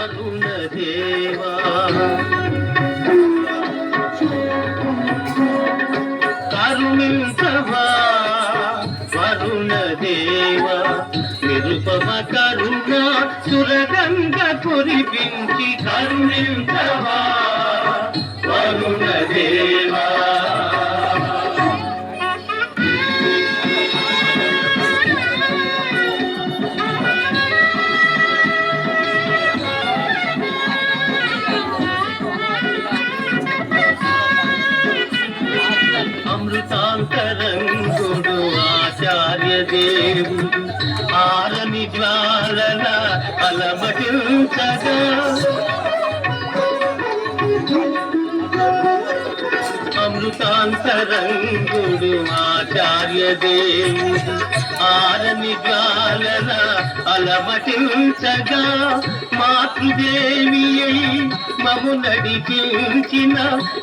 వరుణ దేవా కరుణించవా వరుణ దేవా నిరుపమ కరుణ సురగంగ కురిపించి కరుణించవా వరుణ దేవా అమృతాంతరంగుడు ఆచార్య దేవుడు ఆరని జ్వాలల అలమటించగా అమృతాంతరంగుడు ఆచార్య దేవుడు ఆరని జ్వాలల అలమటించగా మాతృదేవి అయి మము నడిపించిన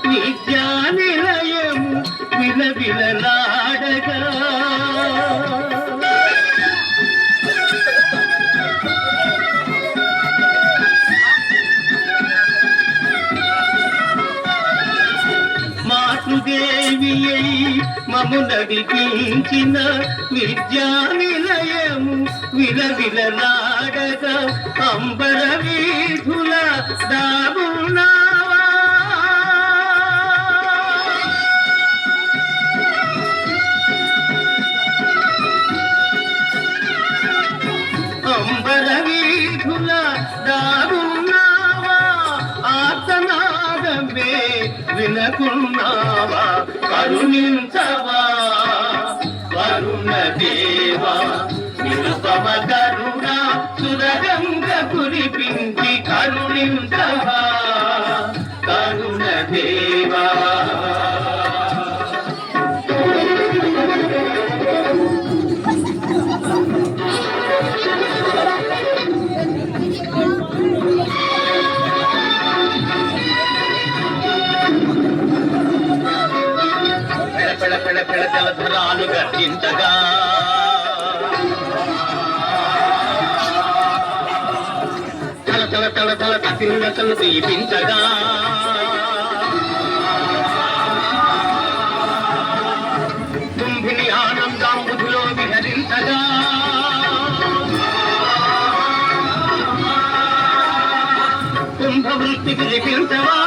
విద్యానిలయము విలవిలలాడగా మాతృదేవి అయి మము నడిపించిన విద్యానిలయము విలవిలలాడగా అంబర వీధుల దాగున్నావా అంబర వీధుల దాగున్నావా ఆర్తనాదమే వినకున్నావా కరుణించవా వరుణ దేవా నిరుపమ కరుణ సురగంగ కురిపించి కరుణించవా కరుణ దేవా జలధరాలు గర్జించగా తల తల తల తల కసిల్లతలు దీపించగా కుంభిని ఆనందాంబుధిలో విహరించగా కుంభవృత్తి విలిపించవా